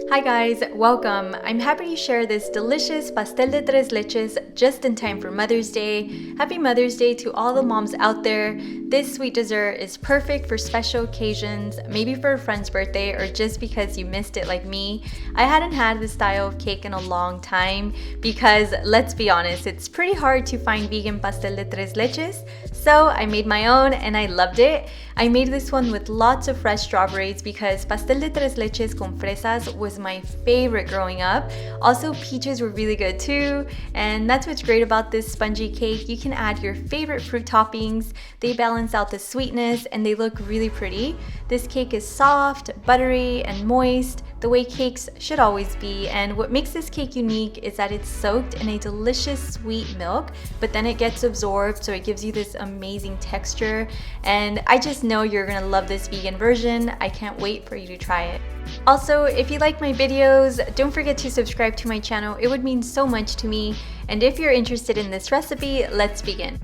Hi guys, welcome. I'm happy to share this delicious pastel de tres leches just in time for Mother's Day. Happy Mother's Day to all the moms out there. This sweet dessert is perfect for special occasions, maybe for a friend's birthday or just because you missed it like me. I hadn't had this style of cake in a long time because let's be honest, it's pretty hard to find vegan pastel de tres leches. So I made my own and I loved it. I made this one with lots of fresh strawberries because pastel de tres leches con fresas was my favorite growing up. Also, peaches were really good too, and that's what's great about this spongy cake. You can add your favorite fruit toppings. They balance out the sweetness and they look really pretty. This cake is soft, buttery, and moist, the way cakes should always be, and what makes this cake unique is that it's soaked in a delicious sweet milk, but then it gets absorbed, so it gives you this amazing texture, and I just know you're gonna love this vegan version. I can't wait for you to try it. Also, if you like my videos, don't forget to subscribe to my channel. It would mean so much to me, and if you're interested in this recipe, let's begin.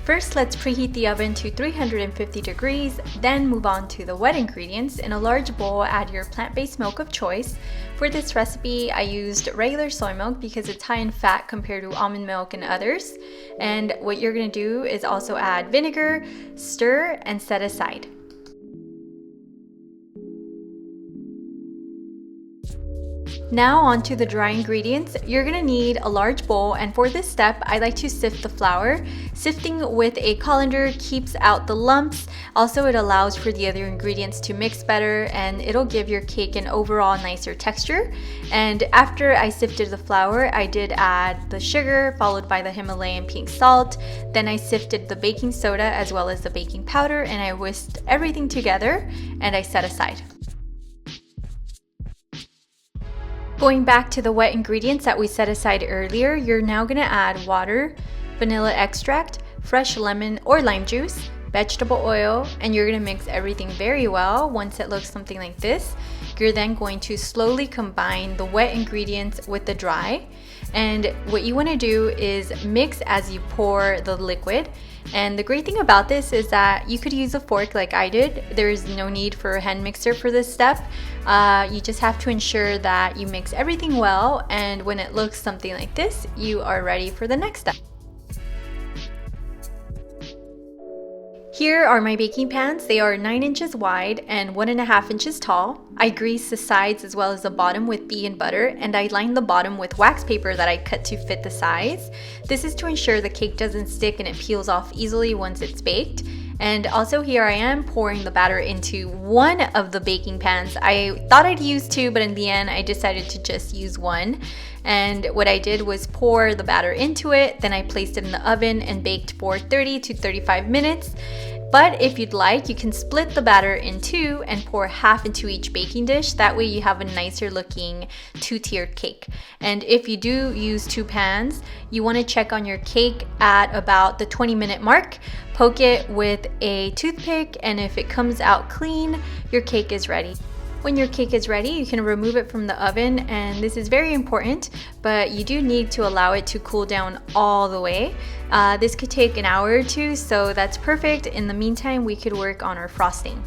First, let's preheat the oven to 350 degrees, then move on to the wet ingredients. In a large bowl, add your plant-based milk of choice. For this recipe, I used regular soy milk because it's high in fat compared to almond milk and others. And what you're gonna do is also add vinegar, stir, and set aside. Now on to the dry ingredients. You're gonna need a large bowl, and for this step, I like to sift the flour. Sifting with a colander keeps out the lumps. Also, it allows for the other ingredients to mix better, and it'll give your cake an overall nicer texture. And after I sifted the flour, I did add the sugar, followed by the Himalayan pink salt. Then I sifted the baking soda as well as the baking powder, and I whisked everything together, and I set aside. Going back to the wet ingredients that we set aside earlier, you're now gonna add water, vanilla extract, fresh lemon or lime juice, vegetable oil, and you're gonna mix everything very well. Once it looks something like this, you're then going to slowly combine the wet ingredients with the dry. And what you wanna do is mix as you pour the liquid. And the great thing about this is that you could use a fork like I did. There's no need for a hand mixer for this step. You just have to ensure that you mix everything well, and when it looks something like this, you are ready for the next step. Here are my baking pans. They are 9 inches wide and 1.5 inches tall. I greased the sides as well as the bottom with vegan butter, and I lined the bottom with wax paper that I cut to fit the size. This is to ensure the cake doesn't stick and it peels off easily once it's baked. And also here I am pouring the batter into one of the baking pans. I thought I'd use two, but in the end I decided to just use one. And what I did was pour the batter into it, then I placed it in the oven and baked for 30 to 35 minutes. But if you'd like, you can split the batter in two and pour half into each baking dish. That way you have a nicer looking two-tiered cake. And if you do use two pans, you want to check on your cake at about the 20-minute mark. Poke it with a toothpick, and if it comes out clean, your cake is ready. When your cake is ready, you can remove it from the oven, and this is very important, but you do need to allow it to cool down all the way. This could take an hour or two, so that's perfect. In the meantime, we could work on our frosting.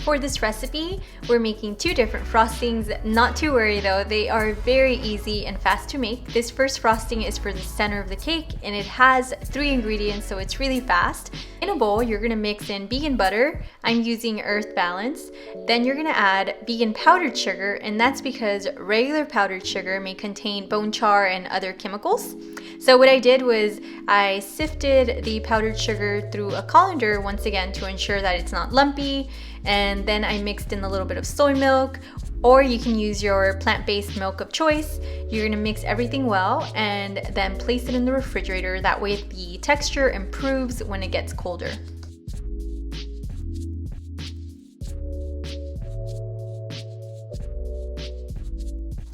For this recipe, we're making two different frostings. Not to worry though, they are very easy and fast to make. This first frosting is for the center of the cake, and it has 3 ingredients, so it's really fast. In a bowl, you're gonna mix in vegan butter. I'm using Earth Balance. Then you're gonna add vegan powdered sugar, and that's because regular powdered sugar may contain bone char and other chemicals. So what I did was I sifted the powdered sugar through a colander once again to ensure that it's not lumpy, and then I mixed in a little bit of soy milk, or you can use your plant-based milk of choice. You're gonna mix everything well and then place it in the refrigerator. That way the texture improves when it gets colder.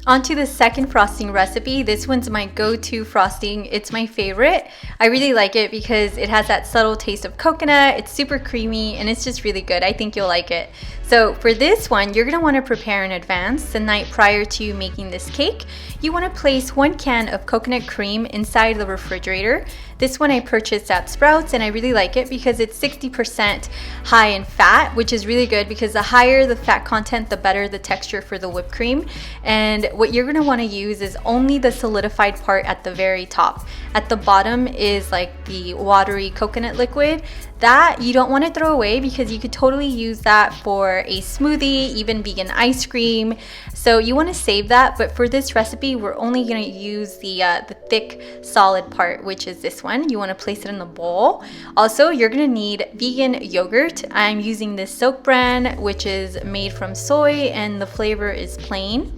On to the second frosting recipe. This one's my go-to frosting. It's my favorite. I really like it because it has that subtle taste of coconut. It's super creamy and it's just really good. I think you'll like it. So for this one, you're gonna wanna prepare in advance. The night prior to making this cake, you wanna place 1 can of coconut cream inside the refrigerator. This one I purchased at Sprouts and I really like it because it's 60% high in fat, which is really good because the higher the fat content, the better the texture for the whipped cream. And what you're gonna wanna use is only the solidified part at the very top. At the bottom is like the watery coconut liquid. That you don't want to throw away because you could totally use that for a smoothie, even vegan ice cream. So you want to save that, but for this recipe, we're only going to use the thick, solid part, which is this one. You want to place it in the bowl. Also, you're going to need vegan yogurt. I'm using this Silk brand, which is made from soy, and the flavor is plain.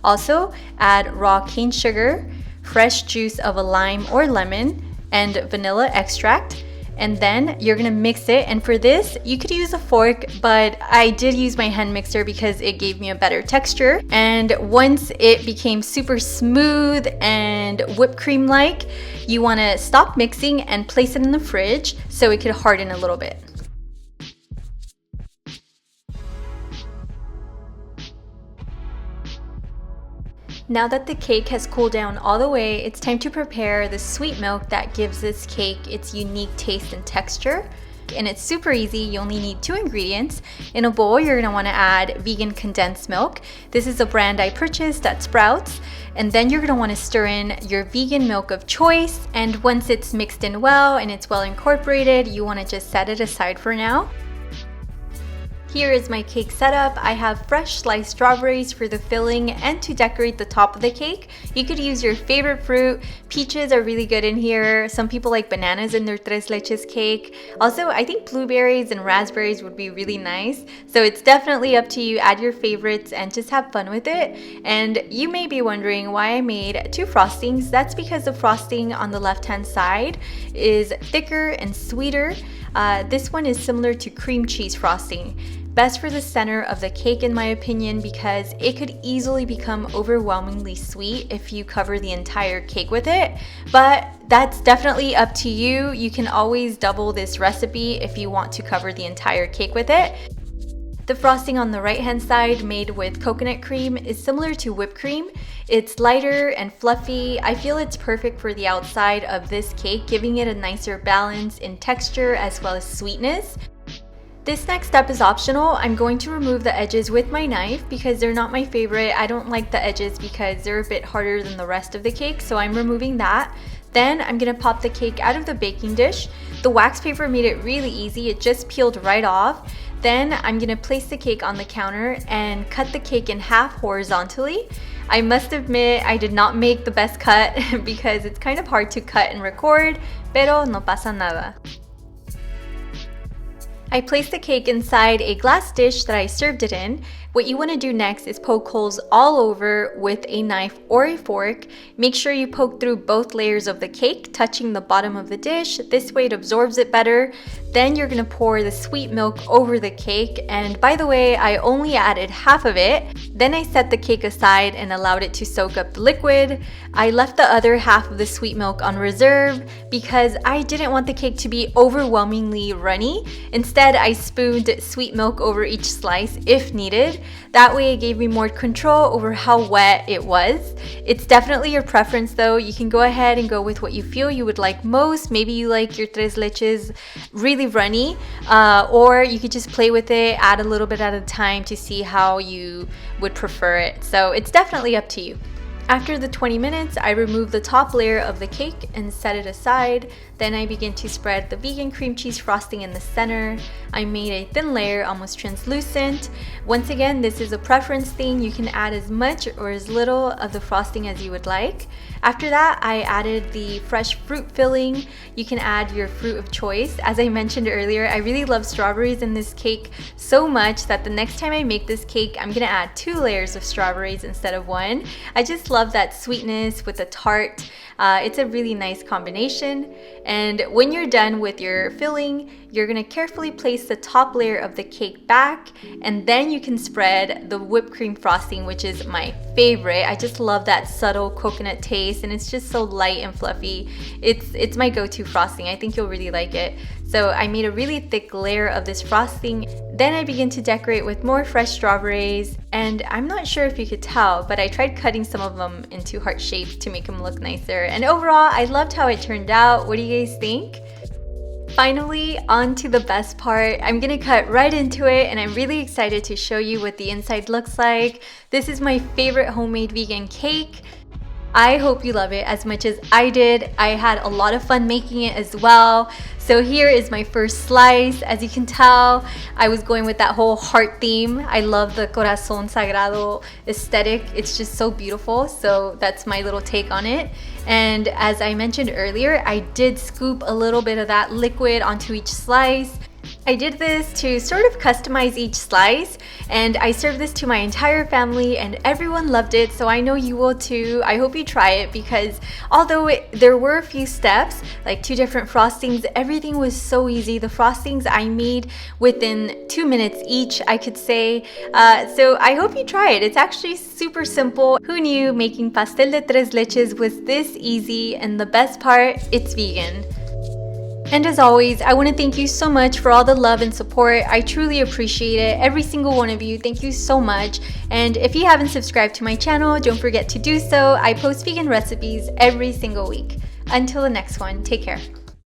Also, add raw cane sugar, fresh juice of a lime or lemon, and vanilla extract. And then you're gonna mix it, and for this you could use a fork, but I did use my hand mixer because it gave me a better texture. And once it became super smooth and whipped cream like, you want to stop mixing and place it in the fridge so it could harden a little bit. Now that the cake has cooled down all the way, it's time to prepare the sweet milk that gives this cake its unique taste and texture. And it's super easy. You only need 2 ingredients. In a bowl, you're gonna wanna add vegan condensed milk. This is a brand I purchased at Sprouts. And then you're gonna wanna stir in your vegan milk of choice. And once it's mixed in well and it's well incorporated, you wanna just set it aside for now. Here is my cake setup. I have fresh sliced strawberries for the filling and to decorate the top of the cake. You could use your favorite fruit. Peaches are really good in here. Some people like bananas in their tres leches cake. Also, I think blueberries and raspberries would be really nice. So it's definitely up to you. Add your favorites and just have fun with it. And you may be wondering why I made 2 frostings. That's because the frosting on the left-hand side is thicker and sweeter. This one is similar to cream cheese frosting. Best for the center of the cake in my opinion because it could easily become overwhelmingly sweet if you cover the entire cake with it. But that's definitely up to you. You can always double this recipe if you want to cover the entire cake with it. The frosting on the right hand side made with coconut cream is similar to whipped cream. It's lighter and fluffy. I feel it's perfect for the outside of this cake, giving it a nicer balance in texture as well as sweetness. This next step is optional. I'm going to remove the edges with my knife because they're not my favorite. I don't like the edges because they're a bit harder than the rest of the cake, so I'm removing that. Then I'm gonna pop the cake out of the baking dish. The wax paper made it really easy. It just peeled right off. Then I'm gonna place the cake on the counter and cut the cake in half horizontally. I must admit I did not make the best cut because it's kind of hard to cut and record, pero no pasa nada. I placed the cake inside a glass dish that I served it in. What you want to do next is poke holes all over with a knife or a fork. Make sure you poke through both layers of the cake, touching the bottom of the dish. This way it absorbs it better. Then you're going to pour the sweet milk over the cake. And by the way, I only added half of it. Then I set the cake aside and allowed it to soak up the liquid. I left the other half of the sweet milk on reserve because I didn't want the cake to be overwhelmingly runny. Instead, I spooned sweet milk over each slice if needed. That way it gave me more control over how wet it was. It's definitely your preference though. You can go ahead and go with what you feel you would like most. Maybe you like your tres leches really runny, or you could just play with it, add a little bit at a time to see how you would prefer it. So it's definitely up to you. After the 20 minutes, I remove the top layer of the cake and set it aside. Then I begin to spread the vegan cream cheese frosting in the center. I made a thin layer, almost translucent. Once again, this is a preference thing. You can add as much or as little of the frosting as you would like. After that, I added the fresh fruit filling. You can add your fruit of choice. As I mentioned earlier, I really love strawberries in this cake so much that the next time I make this cake, I'm gonna add 2 layers of strawberries instead of 1. I just love that sweetness with the tart It's a really nice combination. And when you're done with your filling, you're gonna carefully place the top layer of the cake back, and then you can spread the whipped cream frosting, which is my favorite. I just love that subtle coconut taste, and it's just so light and fluffy. It's my go-to frosting. I think you'll really like it. So I made a really thick layer of this frosting. Then I began to decorate with more fresh strawberries, and I'm not sure if you could tell, but I tried cutting some of them into heart shapes to make them look nicer. And overall, I loved how it turned out. What do you guys think? Finally, on to the best part. I'm gonna cut right into it, and I'm really excited to show you what the inside looks like. This is my favorite homemade vegan cake. I hope you love it as much as I did. I had a lot of fun making it as well. So here is my first slice. As you can tell, I was going with that whole heart theme. I love the corazón sagrado aesthetic. It's just so beautiful. So that's my little take on it. And as I mentioned earlier, I did scoop a little bit of that liquid onto each slice. I did this to sort of customize each slice, and I served this to my entire family and everyone loved it, so I know you will too. I hope you try it, because although there were a few steps, like 2 different frostings, everything was so easy. The frostings I made within 2 minutes each, I could say. So I hope you try it. It's actually super simple. Who knew making pastel de tres leches was this easy? And the best part, it's vegan. And as always, I want to thank you so much for all the love and support. I truly appreciate it. Every single one of you, thank you so much. And if you haven't subscribed to my channel, don't forget to do so. I post vegan recipes every single week. Until the next one, take care.